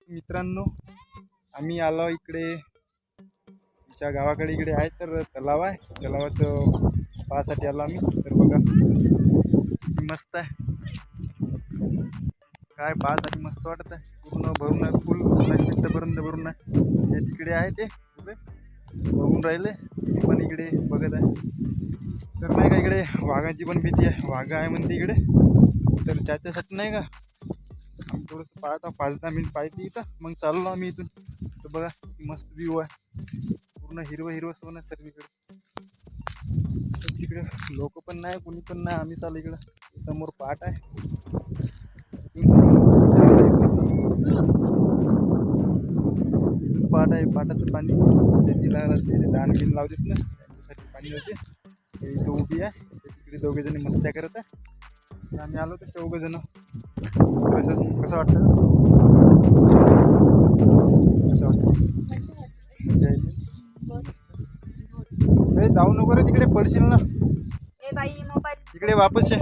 मित्रांनो, आम्ही आलो इकडे आमच्या गावाकडे. इकडे आहे तर तलाव आहे, तलावाचं पाहासाठी आलो आम्ही. तर बघा किती मस्त आहे, काय पाहासाठी मस्त वाटत आहे. पूर्ण भरून आहे, फुल पूर्ण तिथपर्यंत भरून आहे. ते तिकडे आहे ते उभे बघून राहिले, मी पण इकडे बघत आहे. तर नाही का इकडे वाघाची पण भीती आहे, वाघ आहे म्हणते इकडे. तर त्याच्यासाठी नाही का आम्ही थोडंसं पाहता 5-10 मिनिट पाहते इथं, मग चाललो आम्ही इथून. तर बघा मस्त व्ह्यू आहे, पूर्ण हिरवं हिरवं सोनं सर्वीकडे. तर तिकडे लोक पण नाही, कोणी पण नाही, आम्ही चालू इकडं. समोर पाट आहे, इथून पाट आहे. पाटाचं पाणी शेतीला ते धान बिन लावतात ना, त्यांच्यासाठी पाणी होते. ते इथं उभी आहे, तिकडे दोघे जण मस्त्या करत आहे. आम्ही आलो तर 4 जण. कसं वाटतं, कसं वाटतं? मजा येते मस्त. जाऊ नको रे तिकडे, पडशील ना. तिकडे वापस ये.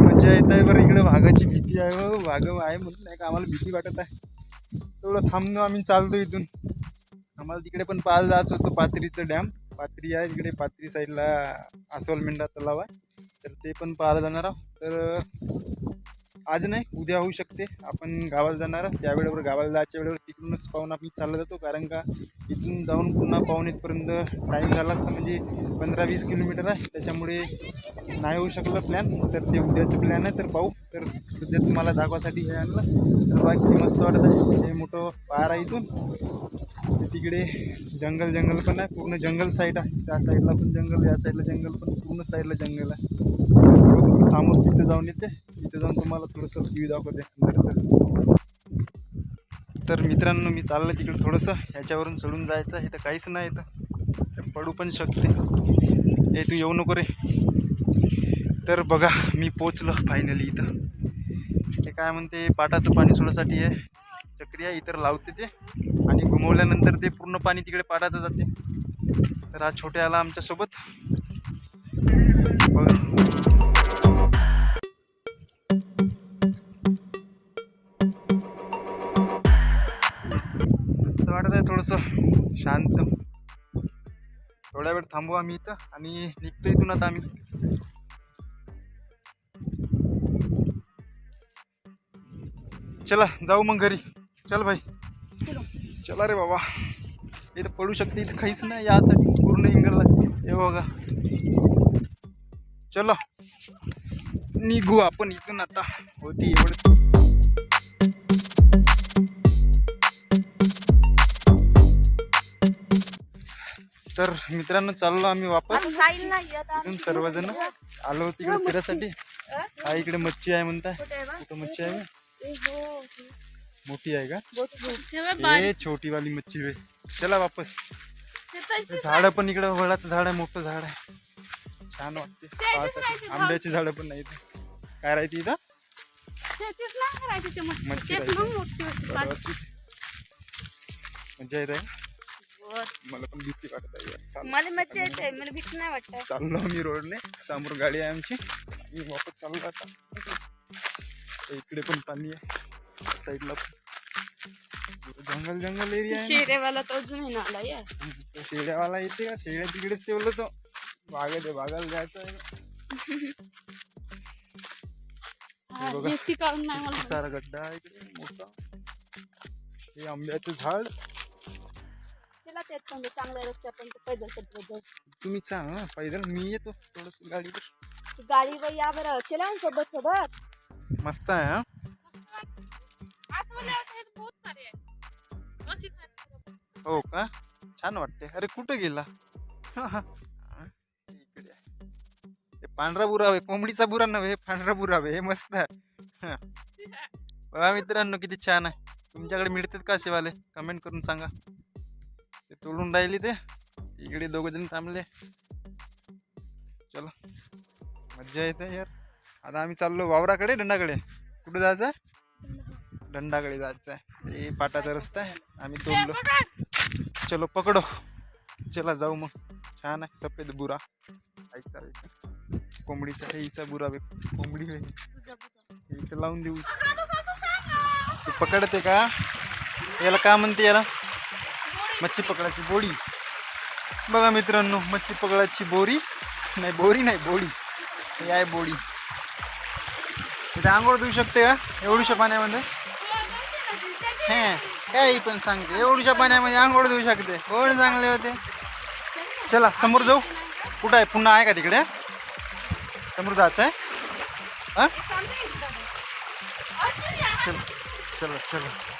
मजा येत आहे बरं. इकडे वाघाची भीती आहे, वाघ आहे म्हणून नाही का आम्हाला भीती वाटत आहे. तेवढं थांबलो आम्ही, चालतो इथून. आम्हाला तिकडे पण पाहायला जायचं होतं, पाथरीचं डॅम. पाथरी आहे तिकडे, पाथरी साईडला आसोलमेंढा तलाव आहे, तर ते पण पाहायला जाणार आहोत. तर आज नाही, उद्या होऊ शकते. आपण गावाला जाणार, त्यावेळेवर गावाला जायच्या वेळेवर तिकडूनच पाहून आपण चालला जातो. कारण का इथून जाऊन पुन्हा पाहून इथपर्यंत टाईम झाला असता, म्हणजे 15-20 किलोमीटर आहे, त्याच्यामुळे नाही होऊ शकलं प्लॅन. तर ते उद्याचं प्लॅन आहे, तर पाहू. तर सध्या तुम्हाला दाखवासाठी हे आणलं. तर बघा किती मस्त वाटत आहे. हे मोठं पार आहे इथून, तिकडे जंगल पण आहे, पूर्ण जंगल साईड आहे. त्या साईडला पण जंगल, या साईडला जंगल, पण पूर्ण साईडला जंगल आहे. मी समोर तिथे जाऊन येते, तिथे जाऊन तुम्हाला थोडंसं व्ह्यू दाखवते अंदरचं. तर मित्रांनो, मी चाललं तिकडे थोडंसं, ह्याच्यावरून चढून जायचं. इथं काहीच नाही, इथं पडू पण शकते. हे तू येऊ नको रे. तर बघा मी पोचलो फायनली इथं. ते काय म्हणते, पाटाचं पाणी सोडासाठी आहे, चक्री आहे इतर लावते ते, आणि घुमवल्यानंतर ते पूर्ण पाणी तिकडे पाटाचं जाते. तर हा छोटे आला आमच्यासोबत. बघा मस्त वाटत आहे, थोडंसं शांत. थोड्या वेळ थांबू आम्ही इथं आणि निघतो इथून आता आम्ही. चला जाऊ मग घरी. चल भाई, चला रे बाबा. इथं पडू शकते, इथं काहीच नाही, यासाठी पूर्ण इंगल लागते. हे बघा, चलो निघू आपण इथून आता. होती एवढं. तर मित्रांनो, चाललो आम्ही वापस इथून. सर्वजण आलो तिकडे फिरायसाठी. हा इकडे मच्छी आहे म्हणताय, कुठं मच्छी आहे? मोठी आहे का? हे छोटी वाली मच्छी आहे. चला वापस. झाड पण इकडे, वडाचं झाड आहे, मोठं झाड आहे, छान वाटते पाहासाठी. आंब्याची झाडं पण नाही. काय राहते इथं? मच्छी मजा येत आहे. मला पण भीती वाटत आहे, मला मज्जा येते, मला भीती नाही वाटत. चाललो आम्ही रोडने, समोर गाडी आहे आमची, आम्ही वापस चाललो आता. इकडे पण पाणी आहे साईडला, जंगल एरिया आहे. शेरेवाला तो अजूनही नाला या, तो शेड्यावाला येते का? शेड्या तिकडेच ठेवलं, तो बागाला जायचं आहे. सारा गड्डा आहे इकडे मोठा. हे आंब्याचं झाड. चांगल्या रस्त्यापर्यंत पैदल जाऊ. तुम्ही चाल ना पैदल, मी येतो थोडस गाडीवर. गाडीवर या बरं, चला सोबत. मस्त आहे. हा हो का? छान वाटते. अरे कुठं गेला? इकडे हे पांढरा बुरावे, कोंबडीचा बुरा नव्हे, पांढरा बुरावे. हे मस्त आहे. बघा मित्रांनो किती छान आहे. तुमच्याकडे मिळतात का असेवाले? कमेंट करून सांगा. ते तोडून राहिली ते, इकडे 2 जण थांबले. चला मज्जा येते यार. आता आम्ही चाललो वावराकडे, दंडाकडे. कुठं जायचं आहे? दंडाकडे जायचं आहे. हे पाटाचा रस्ता आहे, आम्ही तोडलो. चलो पकडो, चला जाऊ मग. छान आहे, सफेद बुरा. ऐक चालेल. कोंबडीचा हे हिचा बुरा बे कोंबडी होय हिचं लावून देऊ तू पकडते का याला का म्हणते याला मच्छी पकडायची बोडी बघा मित्रांनो मच्छी पकडायची बोरी नाही बोडी हे आहे बोडी इथे आंघोळ धुऊ शकते का एवढ्याशा पाण्यामध्ये हे काही पण सांगते एवढ्याशा पाण्यामध्ये आंघोळ धुऊ शकते कोण चांगले होते चला समोर जाऊ कुठं आहे पुन्हा आहे का तिकडे समोर जायचं आहे हां चल चला चला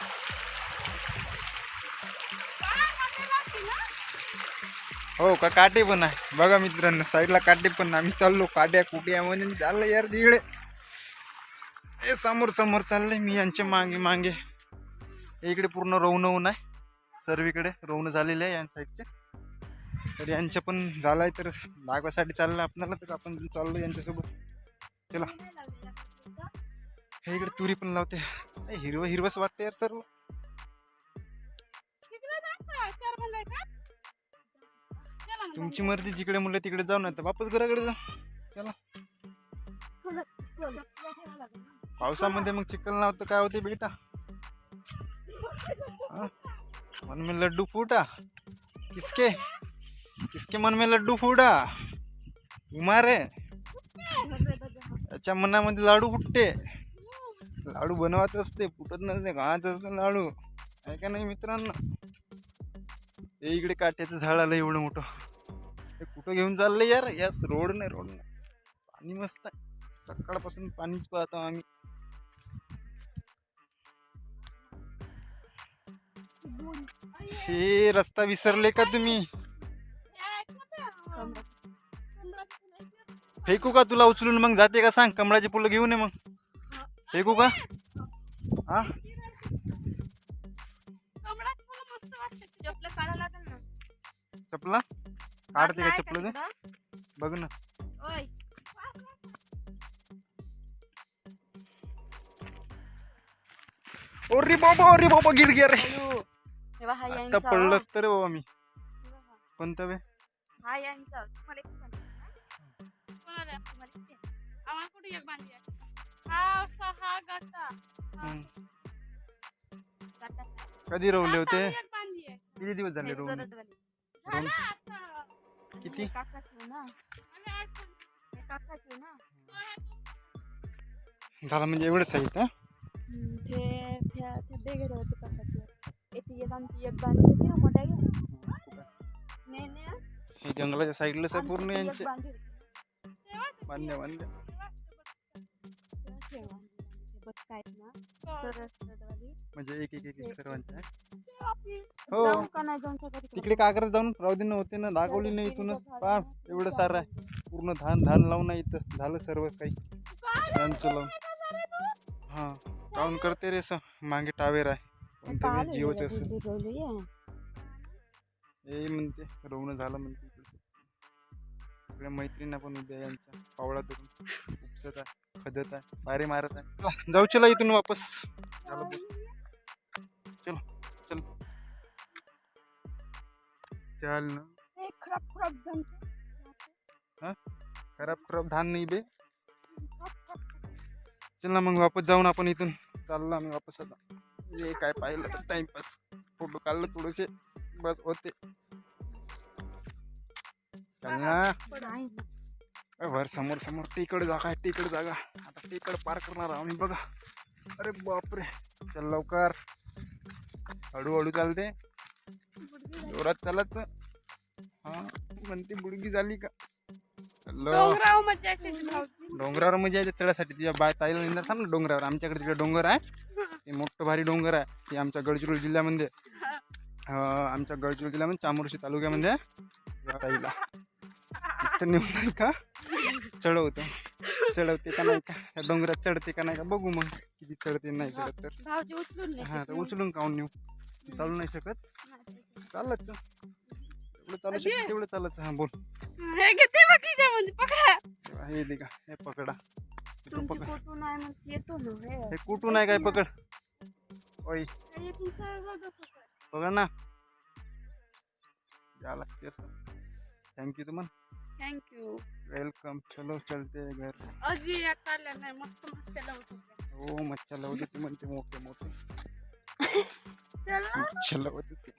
हो का काटे पण आहे बघा मित्रांनो साईडला काटे पण आम्ही चाललो काट्या कुट्या म्हणजे चाललं यार तिकडे हे समोर समोर चाललंय मी यांच्या मागे मागे इकडे पूर्ण रोवणं आहे सर्वीकडे रोवणं झालेलं आहे या साईडचे तर यांचं पण झालंय तर दाखवासाठी चाललं आपल्याला तर आपण चाललो यांच्यासोबत चला हे इकडे तुरी पण लावते हिरवं हिरवंच वाटतं यार सर्व तुमची मर्जी जिकडे म्हणलं तिकडे जाऊ ना तर वापस घराकडे जा चला पावसामध्ये मग चिखल लावतं काय होते बेटा मन में लड्डू फूटा किसके किसके मन में लड्डू फूटा उमारे त्याच्या मनामध्ये लाडू फुटते लाडू बनवायचं असते फुटत नसते खायचं असतं लाडू आहे का नाही मित्रांनो हे इकडे काट्याचं झाड आलं एवढं मोठं हे कुठं घेऊन चाललं यार यास रोड नाही पाणी मस्त आहे सकाळपासून पाणीच पाहतो आम्ही हे रस्ता विसरले का तुम्ही फेकू का तुला उचलून मग जाते का सांग कमळाची फुलं घेऊन ये मग फेकू का हा चपला काढते का चपल बघ ना ओरी बाबा गिर गया रे आता पडलंच तर बाबा मी कोणतं वे कधी रोवले होते किती दिवस झाले रोवून किती झाला म्हणजे एवढंच आहे का जंगलाच्या साईडला पूर्ण यांचे बांध्या म्हणजे एक सर्वांच्या हो तिकडे कागरात जाऊन रावदीनं होते ना दाखवली नाही इथूनच पहा एवढं सारं आहे पूर्ण धान लावून इथं झालं सर्व काही त्यांचं लावून हा काऊन करते रे मागे टावेर आहे कोणतं जिओच असेल हे म्हणते रोवणं झालं म्हणते इकडे मैत्रिणी पण उद्या यांच्या पावळा धरून उपसत आहे खदत आहे बारे मारत आहे जाऊ चला इथून वापस चलो चल चल ना खराब धान नाही बे चल ना मग वापस जाऊन आपण इथून चाललो आम्ही वापस आता हे काय पाहिलं तर टाइमपास फोटो काढलं थोडेसे बस होते चल ना वर समोर टिकड जागा आता टिकड पार करणार आम्ही बघा अरे बापरे चल लवकर हळूहळू चालते जोरात चालत हा म्हणते बुडगी झाली का डोंगरावर मजा येते चढायसाठी तुझ्या बाय ताईला निंदा थांब ना डोंगरावर आमच्याकडे तिकडे डोंगर आहे ते मोठं भारी डोंगर आहे ते आमच्या गडचिरोली जिल्ह्यामध्ये चामोर्शी तालुक्यामध्ये ताईला इथं नेऊन नाही का चढवते का नाही का डोंगरात चढते का नाही का बघू मग किती चढते नाही चढत तर हा तर उचलून काऊन नेऊ चालू नाही शकत चाललंच एवढं चालू शकत तेवढं चालच हा बोल हे दे का हे पकडा हे कुठून आहे काय पकड ओय पकड ना या लागते असं थँक्यू तुम्हाला थँक्यू. वेलकम. चलो चलते हैं घर. अजी या काढल्या नाही मस्त मस्त लावतो. हो मच्छा लावू देते म्हणते मोठे मोठे. चला. मच्छा लावू देते.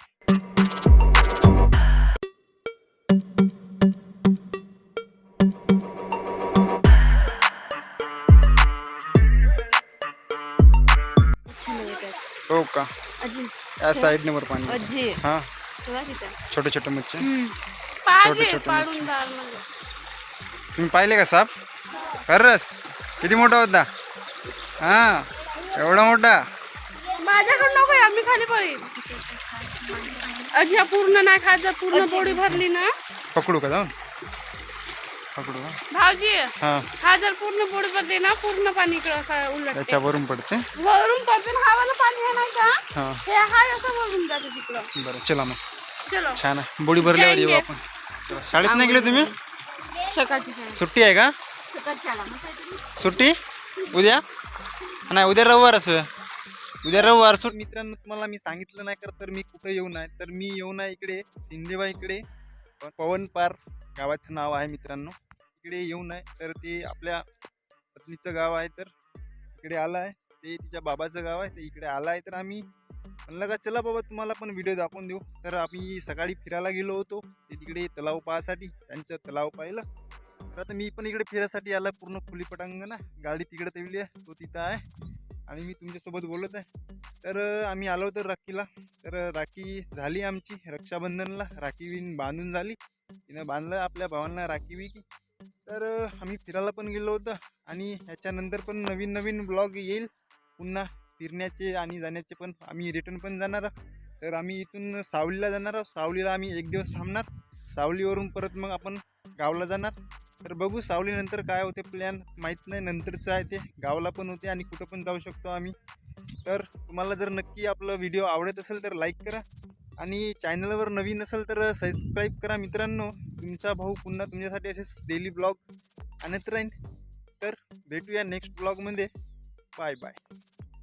हो का. अजी या साईडने वर पाणी. अजी हा तुला तिथे छोटे छोटे मच्छे. पाहिजे छोटे पाडून दाल म्हणजे तुम्ही पाहिले का साप. खरंच किती मोठा होता. हा एवढा मोठा. माझ्याकडे नको आहे, आम्ही खाली पडेल. अजी हा पूर्ण नाही खात, जर पूर्ण पोळी भरली ना. पकडू का जाऊन. पकडू का. भाऊजी हा हा जर पूर्ण पोळी भरली ना पूर्ण पाणी इकडं असं उलटते. त्याच्यावरून पडते. वरून पडते ना, हवाला पाणी आहे नाही का. हा हे हाय असं वरून जाते तिकडं. बरं चला मग. चलो छान आहे. बोडी भरल्यावर येऊ आपण. चला. शाळेत नाही गेले तुम्ही. सकाळची सुट्टी आहे का. सकाळची सुट्टी उद्या नाही. उद्या रविवार असं. उद्या रविवार सुट. मित्रांनो तुम्हाला मी सांगितलं नाही कर तर मी कुठं येऊ नाही तर मी येऊ नाही इकडे सिंदेबा इकडे पवन पार गावाचं नाव आहे मित्रांनो. इकडे येऊ नाही तर ते आपल्या पत्नीचं गाव आहे तर इकडे आलं आहे. ते तिच्या बाबाचं गाव आहे ते इकडे आलं आहे तर आम्ही म्हणलं का चला बाबा तुम्हाला पण व्हिडिओ दाखवून देऊ. तर आम्ही सकाळी फिरायला गेलो होतो ते तिकडे तलाव पाहासाठी. त्यांचं तलाव पाहिलं तर आता मी पण इकडे फिरायसाठी आला. पूर्ण खुली पटांगण आहे. गाडी तिकडे ठेवली आहे तो तिथं आहे आणि मी तुमच्यासोबत बोलत आहे. तर आम्ही आलो होतो राखीला. तर राखी झाली आमची रक्षाबंधनला. राखी विण बांधून झाली. तिनं बांधलं आपल्या भावांना राखी विकी. तर आम्ही फिरायला पण गेलो होतो आणि ह्याच्यानंतर पण नवीन नवीन ब्लॉग येईल पुन्हा फिरण्याचे आणि जाण्याचे पण. आम्ही रिटर्न पण जाणार आहोत. तर आम्ही इथून सावलीला जाणार आहोत. सावलीला आम्ही एक दिवस थांबणार. सावलीवरून परत मग आपण गावला जाणार. तर बघू सावलीनंतर काय होते प्लॅन माहीत नाही. नंतरचं आहे ते. गावला पण होते आणि कुठं पण जाऊ शकतो आम्ही. तर तुम्हाला जर नक्की आपलं व्हिडिओ आवडत असेल तर लाईक करा आणि चॅनलवर नवीन असेल तर सबस्क्राईब करा मित्रांनो. तुमचा भाऊ पुन्हा तुमच्यासाठी असेच डेली ब्लॉग आणत राहीन. तर भेटूया नेक्स्ट ब्लॉगमध्ये. Bye bye.